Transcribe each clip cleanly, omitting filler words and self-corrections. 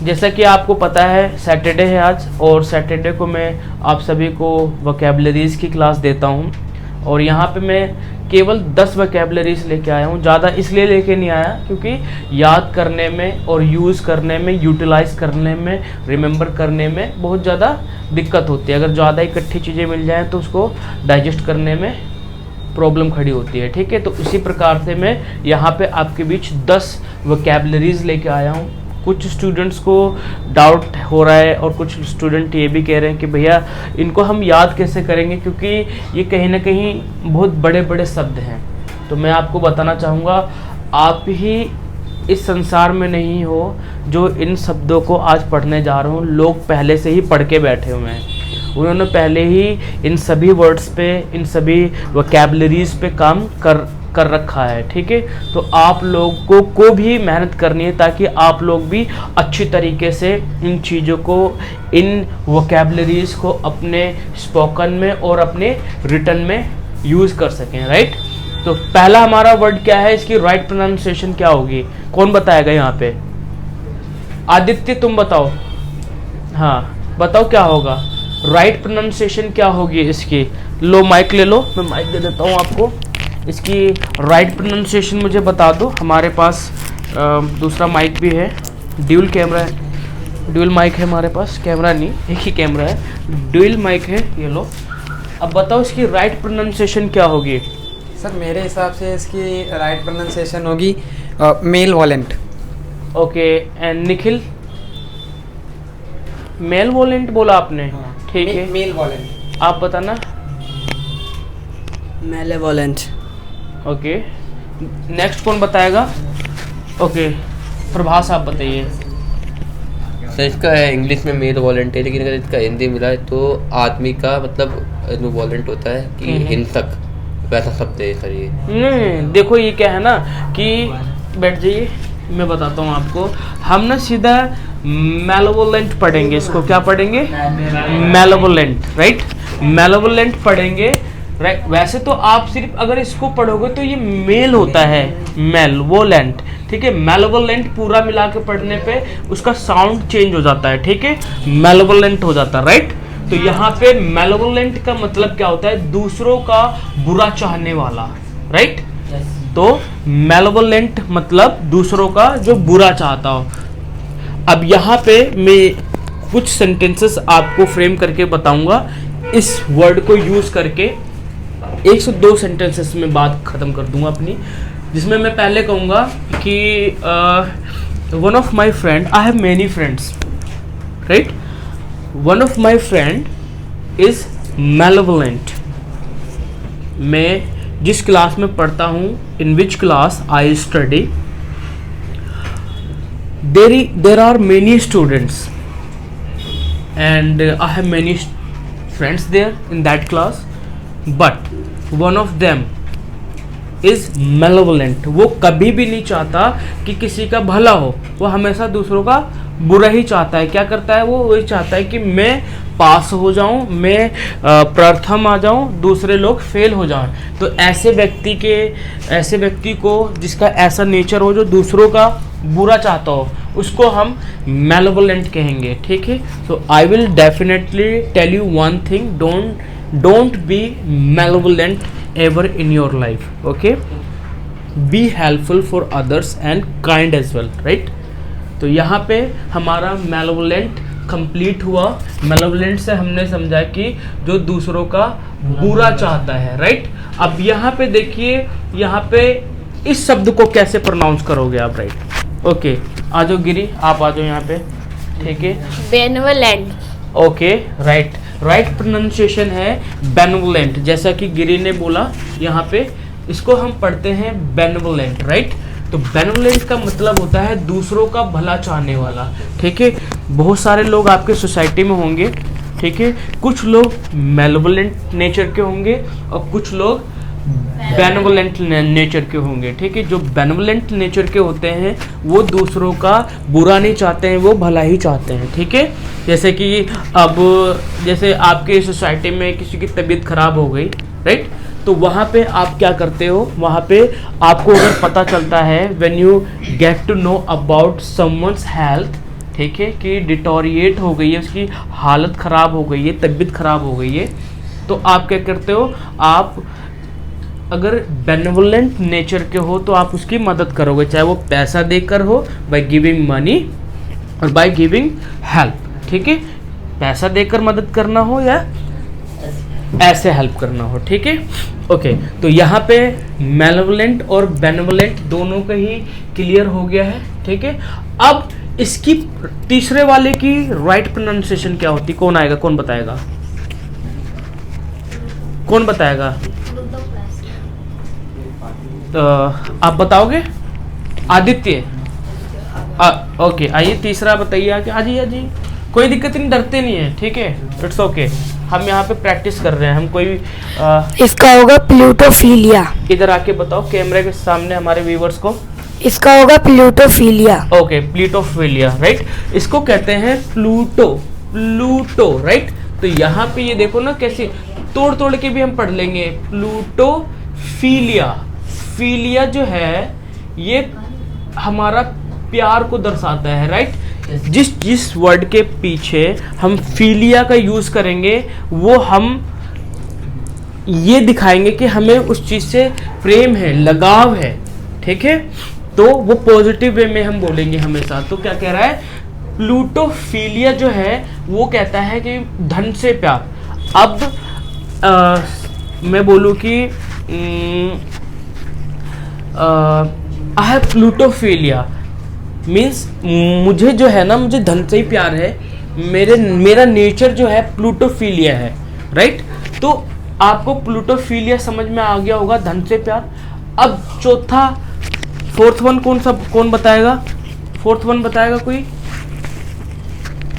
जैसा कि आपको पता है सैटरडे है आज, और सैटरडे को मैं आप सभी को वोकैबुलरीज़ की क्लास देता हूं। और यहाँ पे मैं केवल 10 वोकैबुलरीज़ लेके आया हूँ। ज़्यादा इसलिए लेके नहीं आया क्योंकि याद करने में और यूज़ करने में, यूटिलाइज़ करने में, रिमेंबर करने में बहुत ज़्यादा दिक्कत होती है। अगर ज़्यादा इकट्ठी चीज़ें मिल जाएँ तो उसको डाइजेस्ट करने में प्रॉब्लम खड़ी होती है, ठीक है। तो इसी प्रकार से मैं यहाँ पे आपके बीच 10 वोकैबुलरीज़ लेके आया हूँ। कुछ स्टूडेंट्स को डाउट हो रहा है और कुछ स्टूडेंट ये भी कह रहे हैं कि भैया इनको हम याद कैसे करेंगे, क्योंकि ये कहीं ना कहीं बहुत बड़े बड़े शब्द हैं। तो मैं आपको बताना चाहूँगा, आप ही इस संसार में नहीं हो जो इन शब्दों को आज पढ़ने जा रहे हो। लोग पहले से ही पढ़ के बैठे हुए हैं, उन्होंने पहले ही इन सभी वर्ड्स पे, इन सभी वोकैबुलरीज़ पे काम कर रखा है, ठीक है। तो आप लोगों को भी मेहनत करनी है ताकि आप लोग भी अच्छी तरीके से इन चीज़ों को, इन वोकैबुलरीज़ को अपने स्पोकन में और अपने रिटन में यूज़ कर सकें, राइट। तो पहला हमारा वर्ड क्या है, इसकी राइट प्रोनाउंसिएशन क्या होगी, कौन बताएगा यहाँ पे? आदित्य तुम बताओ, हाँ बताओ क्या होगा राइट प्रोनाउंसिएशन, क्या होगी इसकी? लो माइक ले लो, मैं माइक दे देता हूँ आपको। इसकी राइट प्रोनाउंसिएशन मुझे बता दो। हमारे पास दूसरा माइक भी है, ड्यूल कैमरा है, ड्यूल माइक है हमारे पास, कैमरा नहीं, एक ही कैमरा है, ड्यूल माइक है, ये लो। अब बताओ इसकी राइट प्रोनाउंसिएशन क्या होगी? सर मेरे हिसाब से इसकी राइट प्रोनाउंसिएशन होगी malevolent. Okay, and Nikhil? Malevolent बोला आपने, ठीक है। Malevolent. आप बताना। मेलेवोलेंट। ओके, नेक्स्ट कौन बताएगा? ओके, प्रभास आप बताइए। सर इसका इंग्लिश में मेल वॉलेंट है, लेकिन अगर इसका हिंदी मिला है तो आदमी का मतलब वॉलेंट होता है कि हिंसक, वैसा शब्द है सर ये। नहीं, देखो ये क्या है ना कि बैठ जाइए, मैं बताता हूँ आपको। हम ना सीधा मेलेवोलेंट पढ़ेंगे, इसको क्या पढ़ेंगे? मेलेवोलेंट, राइट। मेलेवोलेंट पढ़ेंगे, राइट। वैसे तो आप सिर्फ अगर इसको पढ़ोगे तो ये मेल होता है, मेलवोलेंट, ठीक है। मेलवोलेंट पूरा मिला के पढ़ने पे उसका साउंड चेंज हो जाता है, ठीक है, मेलवोलेंट हो जाता है, राइट। तो यहाँ पे मेलवोलेंट का मतलब क्या होता है? दूसरों का बुरा चाहने वाला, राइट। तो मेलवोलेंट मतलब दूसरों का जो बुरा चाहता हो। अब यहाँ पे मैं कुछ सेंटेंसेस आपको फ्रेम करके बताऊंगा, इस वर्ड को यूज करके 102 सेंटेंसेस में बात खत्म कर दूंगा अपनी, जिसमें मैं पहले कहूँगा कि one of my friend, I have many friends, right. One of my friend is malevolent. मैं जिस क्लास में पढ़ता हूँ, in which class I study, there are many students and I have many friends there in that class, but one of them is malevolent। वो कभी भी नहीं चाहता कि किसी का भला हो, वो हमेशा दूसरों का बुरा ही चाहता है। क्या करता है वो? वही चाहता है कि मैं पास हो जाऊं, मैं प्रथम आ जाऊं, दूसरे लोग फेल हो जाएं। तो ऐसे व्यक्ति को जिसका ऐसा नेचर हो, जो दूसरों का बुरा चाहता हो, उसको हम मेलेवोलेंट कहेंगे, ठीक है। So I will definitely tell you one thing, don't be malevolent ever in your life, okay. Be helpful for others and kind as well, right. तो यहाँ पे हमारा मेलेवोलेंट कंप्लीट हुआ। मेलेवोलेंट से हमने समझा कि जो दूसरों का बुरा चाहता है, राइट। अब यहाँ पे देखिए, यहाँ पे इस शब्द को कैसे प्रोनाउंस करोगे आप, राइट। ओके, आ जाओ गिरी, आप आ जाओ यहाँ पे, ठीक है। Benevolent. Okay, right. Right pronunciation है बेनेवोलेंट, जैसा कि गिरी ने बोला। यहाँ पे इसको हम पढ़ते हैं बेनेवोलेंट, राइट। तो बेनेवोलेंट का मतलब होता है दूसरों का भला चाहने वाला, ठीक है। बहुत सारे लोग आपके सोसाइटी में होंगे, ठीक है। कुछ लोग मेलेवोलेंट नेचर के होंगे और कुछ लोग बेनेवोलेंट नेचर के होंगे, ठीक है। जो बेनेवोलेंट नेचर के होते हैं वो दूसरों का बुरा नहीं चाहते हैं, वो भला ही चाहते हैं, ठीक है। जैसे कि अब जैसे आपके सोसाइटी में किसी की तबीयत खराब हो गई, राइट, तो वहाँ पे आप क्या करते हो? वहाँ पे आपको अगर पता चलता है, when you get to know about someone's health, ठीक है, कि डिटोरिएट हो गई है, उसकी हालत ख़राब हो गई है, तबीयत ख़राब हो गई है, तो आप क्या करते हो, आप अगर बेनेवोलेंट नेचर के हो तो आप उसकी मदद करोगे, चाहे वो पैसा देकर हो, बाय गिविंग मनी और बाय गिविंग हेल्प, ठीक है, पैसा देकर मदद करना हो या ऐसे हेल्प करना हो, ठीक है। ओके, तो यहाँ पे मेलेवोलेंट और बेनेवोलेंट दोनों का ही क्लियर हो गया है, ठीक है। अब इसकी तीसरे वाले की राइट प्रोनाउंसिएशन क्या होती, कौन आएगा, कौन बताएगा, कौन बताएगा? तो आप बताओगे? आदित्य, ओके, आइए तीसरा बताइए आगे। आजी कोई दिक्कत नहीं, डरते नहीं है, ठीक है, इट्स ओके, हम यहाँ पे प्रैक्टिस कर रहे हैं, हम कोई इसका होगा प्लूटोफिलिया। इधर आके बताओ कैमरे के सामने हमारे व्यूवर्स को। इसका होगा प्लूटोफिलिया। ओके, प्लूटोफिलिया, राइट, इसको कहते हैं प्लूटो, राइट। तो यहाँ पे ये देखो ना कैसे तोड़ के भी हम पढ़ लेंगे। फिलिया जो है ये हमारा प्यार को दर्शाता है, राइट। जिस वर्ड के पीछे हम फिलिया का यूज करेंगे वो हम ये दिखाएंगे कि हमें उस चीज से प्रेम है, लगाव है, ठीक है, तो वो पॉजिटिव वे में हम बोलेंगे हमेशा। तो क्या कह रहा है, प्लूटोफिलिया जो है वो कहता है कि धन से प्यार। अब मैं बोलूँ कि आई हैव प्लूटोफिलिया मीन्स मुझे जो है ना, मुझे धन से ही प्यार है, मेरा नेचर जो है प्लूटोफिलिया है, राइट। तो आपको प्लूटोफिलिया समझ में आ गया होगा, धन से प्यार। अब चौथा, फोर्थ वन कौन बताएगा? फोर्थ वन बताएगा कोई?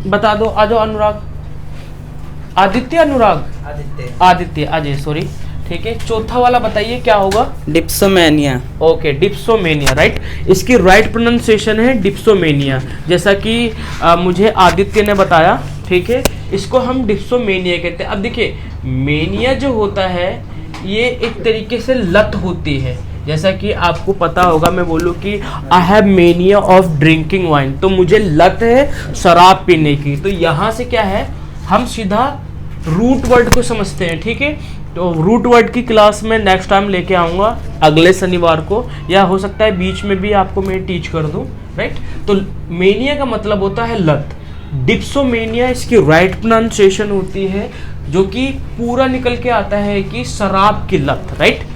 बता दो, आ जाओ अनुराग, आदित्य, अनुराग, आदित्य अजय, सॉरी, ठीक है। चौथा वाला बताइए क्या होगा? डिप्सोमेनिया। Okay, dipsomania, right. इसकी राइट प्रोनाउंसिएशन है डिप्सोमेनिया, जैसा कि मुझे आदित्य ने बताया, ठीक है। इसको हम डिप्सोमेनिया कहते हैं। अब देखिए, मेनिया जो होता है ये एक तरीके से लत होती है, जैसा कि आपको पता होगा, मैं बोलूँ कि I have mania of drinking wine, तो मुझे लत है शराब पीने की। तो यहाँ से क्या है, हम सीधा रूट वर्ड को समझते हैं, ठीक है। तो रूट वर्ड की क्लास में नेक्स्ट टाइम लेके आऊँगा अगले शनिवार को, या हो सकता है बीच में भी आपको मैं टीच कर दूँ, राइट। तो मेनिया का मतलब होता है लत। डिप्सोमेनिया इसकी राइट प्रोनाउंसिएशन होती है, जो कि पूरा निकल के आता है कि शराब की लत, राइट।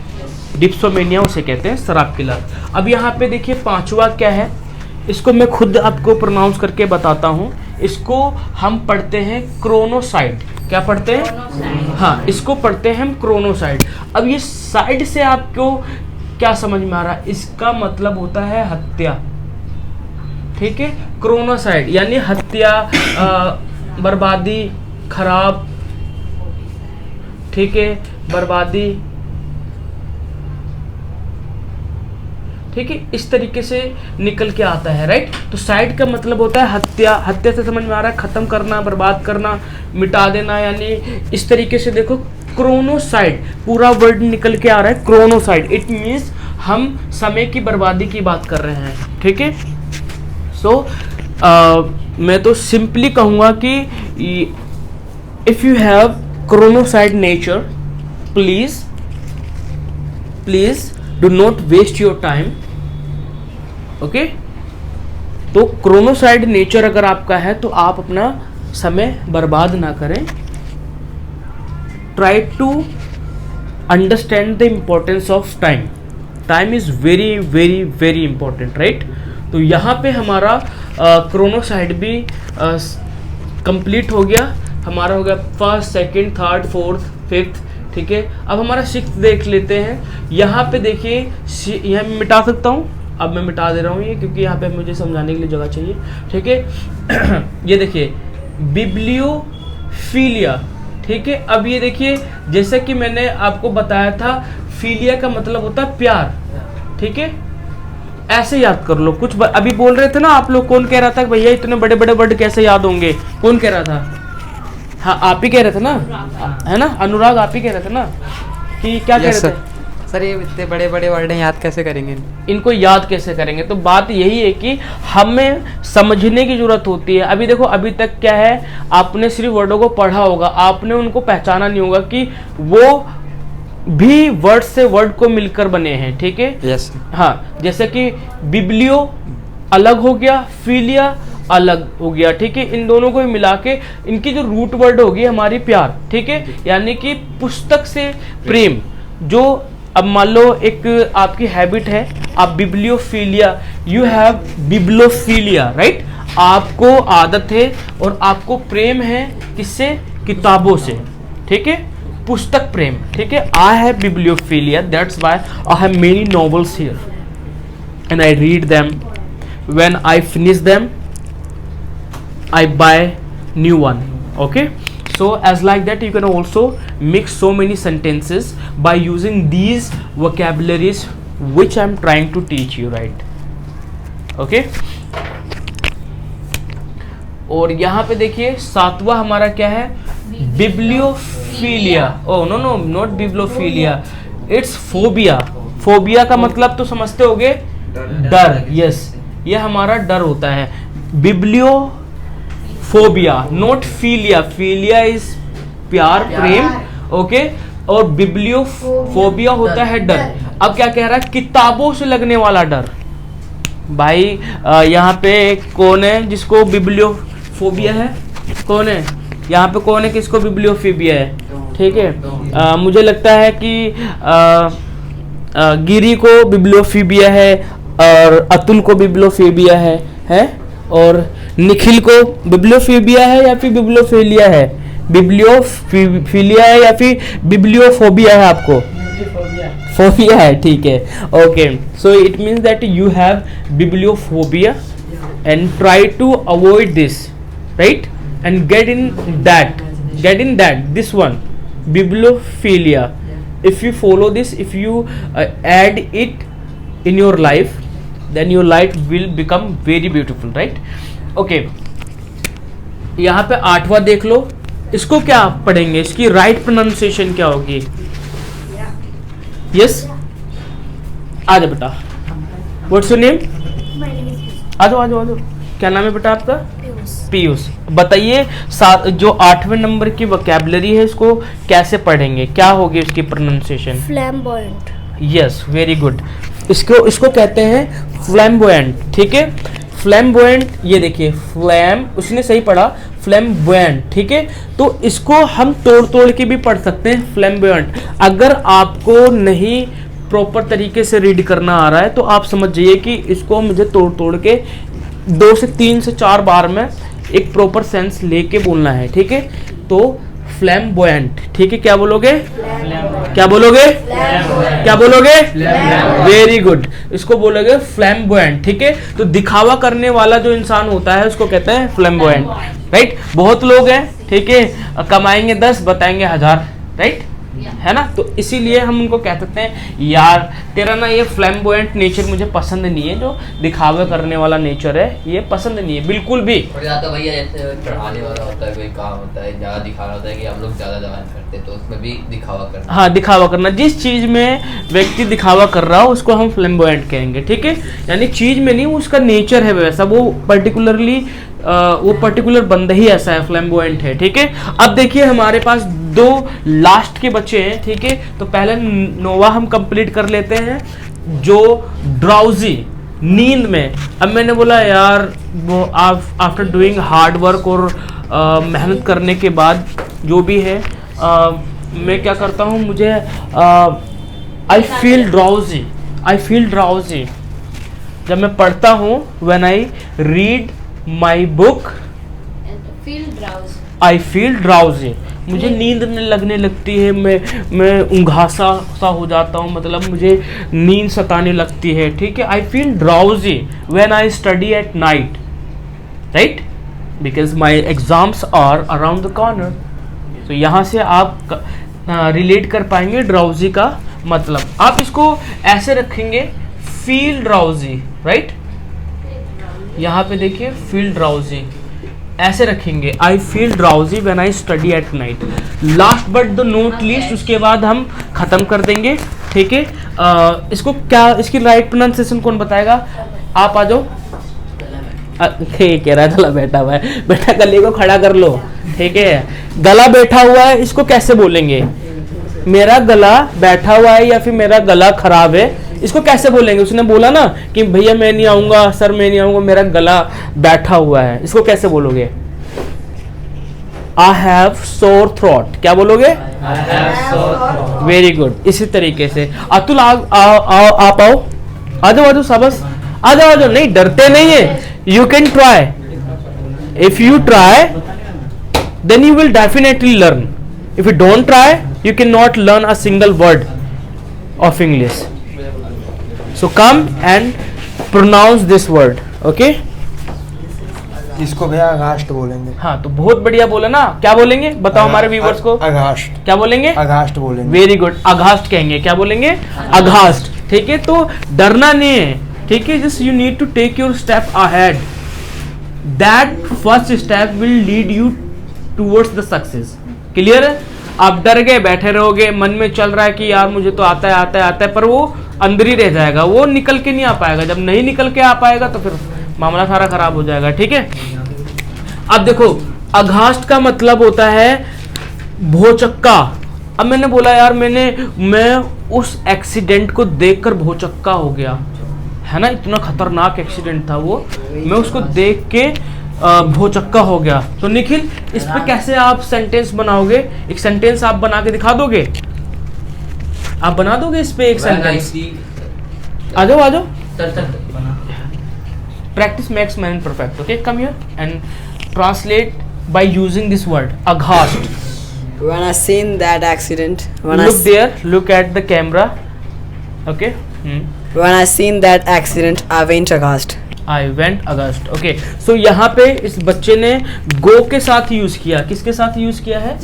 डिप्सोमेनिया उसे कहते हैं, शराब की लत। अब यहाँ पे देखिए पांचवा क्या है, इसको मैं खुद आपको प्रोनाउंस करके बताता हूँ। इसको हम पढ़ते हैं क्रोनोसाइड। क्या पढ़ते हैं? हाँ, इसको पढ़ते हैं हम क्रोनोसाइड। अब ये साइड से आपको क्या समझ में आ रहा है? इसका मतलब होता है हत्या, ठीक है। क्रोनोसाइड यानी हत्या, बर्बादी, खराब, ठीक है, बर्बादी, ठीक है, इस तरीके से निकल के आता है, राइट। तो साइड का मतलब होता है हत्या। हत्या से समझ में आ रहा है खत्म करना, बर्बाद करना, मिटा देना, यानी इस तरीके से देखो क्रोनोसाइड पूरा वर्ड निकल के आ रहा है, क्रोनोसाइड। इट मीन्स हम समय की बर्बादी की बात कर रहे हैं, ठीक है। सो मैं तो सिंपली कहूँगा कि if you have chronocide nature, please do not waste your time, okay. तो क्रोनोसाइड नेचर अगर आपका है तो आप अपना समय बर्बाद ना करें। Try to understand the importance of time. Time is very very very important, right. तो यहाँ पे हमारा क्रोनोसाइड भी कंप्लीट हो गया। हमारा हो गया first, second, third, fourth, fifth, ठीक है। अब हमारा सिक्स्थ देख लेते हैं। यहाँ पे देखिए, यहाँ मैं मिटा सकता हूँ, अब मैं मिटा दे रहा हूँ ये, क्योंकि यहाँ पे मुझे समझाने के लिए जगह चाहिए, ठीक है। ये देखिए बिब्लियोफिलिया, ठीक है। अब ये देखिए, जैसा कि मैंने आपको बताया था, फिलिया का मतलब होता है प्यार, ठीक है। ऐसे याद कर लो। कुछ अभी बोल रहे थे ना आप लोग, कौन कह रहा था कि भैया इतने बड़े बड़े वर्ड कैसे याद होंगे? कौन कह रहा था? हाँ, आप ही कह रहे थे ना, है ना अनुराग, आप ही कह रहे थे ना कि क्या कह रहे थे? सर ये इतने बड़े बड़े वर्ड हैं, याद कैसे करेंगे? इनको याद कैसे करेंगे? तो बात यही है कि हमें समझने की जरूरत होती है। अभी देखो, अभी तक क्या है, आपने सिर्फ वर्डों को पढ़ा होगा, आपने उनको पहचाना नहीं होगा कि वो भी वर्ड से वर्ड को मिलकर बने हैं, ठीक है? यस। हाँ, जैसे कि बिब्लियो अलग हो गया, फिलिया अलग हो गया, ठीक है? इन दोनों को मिला के इनकी जो रूट वर्ड होगी हमारी प्यार, ठीक है? यानी कि पुस्तक से प्रेम। जो अब मान लो एक आपकी हैबिट है, आप बिब्लियोफिलिया, यू हैव बिब्लियोफिलिया, राइट? आपको आदत है और आपको प्रेम है किससे? किताबों से, ठीक है? पुस्तक प्रेम, ठीक है? I have bibliophilia, that's why I have many novels here and I read them, when I finish them I buy new one. Okay, so as like that you can also mix so many sentences by using these vocabularies which I'm trying to teach you, right? Okay, और यहाँ पे देखिए सातवां हमारा क्या है? Bibliophilia. Oh no no, not bibliophilia, it's phobia. Phobia का मतलब तो समझते होगे, डर। यस, ये हमारा डर होता है। Biblio phobia, not philia. Philia is प्यार, प्रेम, ओके? और बिब्लियोफोबिया होता है डर। अब क्या कह रहा है? किताबों से लगने वाला डर। भाई यहाँ पे कौन है जिसको बिब्लियोफोबिया है? कौन है यहाँ पे? कौन है किसको बिब्लियोफोबिया है? ठीक है, मुझे लगता है कि गिरी को बिब्लियोफोबिया है और अतुल को बिब्लियोफोबिया है और निखिल को बिब्लियोफोबिया है या फिर बिब्लियोफिलिया है? बिब्लियोफिलिया है या फिर बिब्लियोफोबिया है? आपको फोबिया है, ठीक है? Okay, so it means that you have bibliophobia and try to avoid this, right? And get in that this one, bibliophilia. If you follow this, if you add it in your life, then your life will become very beautiful, right? Okay, यहाँ पे आठवां देख लो, इसको क्या पढ़ेंगे? इसकी right pronunciation क्या होगी? यस, आ जाओ बेटा। What's your name? आ जाओ। क्या नाम है बेटा आपका? पीयूष। बताइए जो 8वें नंबर की वोकैबुलरी है इसको कैसे पढ़ेंगे? क्या होगी उसकी pronunciation? Flamboyant. Yes, very good. इसको कहते हैं फ्लैम्बॉयंट, ठीक है? फ्लैम्बॉयंट, ये देखिए फ्लैम, उसने सही पढ़ा, फ्लैम्बॉयंट, ठीक है? तो इसको हम तोड़ के भी पढ़ सकते हैं, फ्लैम्बॉयंट। अगर आपको नहीं प्रॉपर तरीके से रीड करना आ रहा है तो आप समझ जाइए कि इसको मुझे तोड़ के 2 से 3 से 4 बार में एक प्रॉपर सेंस लेके बोलना है, ठीक है? तो फ्लैम्बॉयंट, ठीक है? क्या बोलोगे? क्या बोलोगे? क्या बोलोगे? वेरी गुड, इसको बोलोगे फ्लैम्बॉयंट, ठीक है? तो दिखावा करने वाला जो इंसान होता है उसको कहते हैं फ्लैम्बॉयंट, राइट? बहुत लोग हैं, ठीक है, कमाएंगे 10 बताएंगे 1000, राइट? है ना? तो इसीलिए हम उनको कह सकते हैं यार तेरा ना ये फ्लैम्बॉयंट नेचर मुझे पसंद नहीं है, जो दिखावे करने वाला नेचर है ये पसंद नहीं है बिल्कुल भी। और या तो भैया जैसे पढ़ाने वाला होता है, कोई काम होता है ज़्यादा दिखाना होता है कि हम लोग ज़्यादा करते हैं, तो उसमें भी दिखावा करना। हाँ, दिखावा करना, जिस चीज़ में व्यक्ति दिखावा कर रहा हो उसको हम फ्लैम्बॉयंट कहेंगे, ठीक है? यानी चीज़ में नहीं, उसका नेचर है वैसा, वो पर्टिकुलर बंदा ही ऐसा है, फ्लैम्बॉयंट है, ठीक है? अब देखिए हमारे पास 2 लास्ट के बच्चे हैं, ठीक है? तो पहले नोवा हम कंप्लीट कर लेते हैं, जो ड्राउजी, नींद में। अब मैंने बोला यार वो आफ्टर डूइंग हार्ड वर्क और मेहनत करने के बाद जो भी है मैं क्या करता हूँ, मुझे आई फील ड्राउजी जब मैं पढ़ता हूँ, when I read my book I feel drowsy, मुझे नींद लगने लगती है, मैं ऊँघासा सा हो जाता हूँ, मतलब मुझे नींद सताने लगती है, ठीक है? I feel drowsy when I study at night, right? Because my exams are around the corner. तो यहाँ से आप रिलेट कर पाएंगे ड्राउजी का मतलब। आप इसको ऐसे रखेंगे, फील ड्राउजी, राइट? यहाँ पे देखिए फील ड्राउजी ऐसे रखेंगे, आई feel drowsy when I study at night. Last but the note least, उसके बाद हम खत्म कर देंगे, ठीक है। इसको क्या, इसकी राइट प्रोनाउंसिएशन कौन बताएगा? आप आ जाओ। कह रहा है बैठा हुआ है, बेटा गले को खड़ा कर लो, ठीक है। गला बैठा हुआ है, इसको कैसे बोलेंगे? मेरा गला बैठा हुआ है या फिर मेरा गला खराब है, इसको कैसे बोलेंगे? उसने बोला ना कि भैया मैं नहीं आऊंगा, सर मैं नहीं आऊंगा, मेरा गला बैठा हुआ है, इसको कैसे बोलोगे? आई हैव सोर थ्रोट, क्या बोलोगे? Very good. इसी तरीके से अतुल आप आओ, आ जाओ शाबाश, आ जाओ, नहीं डरते नहीं है, you can try. If you try, then you will definitely learn. If you don't try, you cannot learn a single word of English. So come and pronounce this word, okay? इसको भैया अगास्ट बोलेंगे। हाँ, तो बहुत बढ़िया बोला ना। क्या बोलेंगे बताओ हमारे व्यूवर्स को? अगास्ट। क्या बोलेंगे? अगास्ट बोलेंगे। वेरी गुड, अगास्ट कहेंगे। क्या बोलेंगे? अगास्ट, ठीक है। तो डरना नहीं है, ठीक है। Just you need to take your step ahead, that first step will lead you towards the success. Clear है? आप डर गए, बैठे रहोगे, मन में चल रहा है कि यार मुझे तो आता है आता है आता है, पर वो अंदर ही रह जाएगा, वो निकल के नहीं आ पाएगा। जब नहीं निकल के आ पाएगा तो फिर मामला सारा खराब हो जाएगा, ठीक है। अब देखो, अघास्ट का मतलब होता है भौचक्का। अब मैंने बोला यार मैं उस एक्सीडेंट को देखकर भौचक्का हो गया, है ना, इतना खतरनाक एक्सीडेंट था वो, मैं उसको देख के भौचक्का हो गया। तो निखिल, इस पे कैसे आप सेंटेंस बनाओगे? एक सेंटेंस आप बना के दिखा दोगे? आप बना दोगे इस पे एक सेंटेंस? आ जाओ आ जाओ। Practice makes man perfect, okay. Come here and translate by using this word अघास्ट। When I seen that accident, Look there, look at the camera, okay. When I seen that accident, I went aghast. I went aghast, okay. So यहाँ पे इस बच्चे ने गो के साथ use किया। किसके साथ यूज किया है?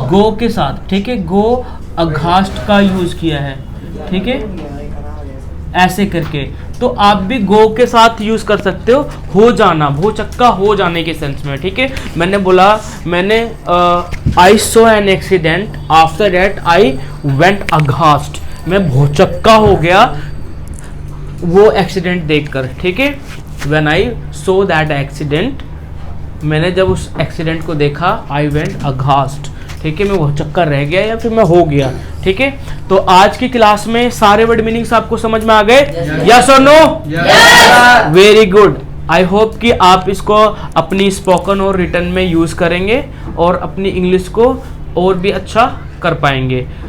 गो के साथ, ठीक है। गो अघास्ट का यूज किया है, ठीक है, ऐसे करके। तो आप भी गो के साथ यूज कर सकते हो जाना, भौचक्का हो जाने के सेंस में, ठीक है। मैंने बोला, मैंने I saw an accident, after that I went अघास्ट, मैं भौचक्का हो गया वो एक्सीडेंट देखकर, ठीक है। When I so that accident, मैंने जब उस एक्सीडेंट को देखा, आई वेंट अघास्ट, ठीक है, मैं भौचक्का रह गया या फिर मैं हो गया, ठीक है। तो आज की क्लास में सारे वर्ड मीनिंग्स आपको समझ में आ गए? यस और no? Very good. I hope कि आप इसको अपनी स्पोकन और रिटन में यूज करेंगे और अपनी इंग्लिश को और भी अच्छा कर पाएंगे।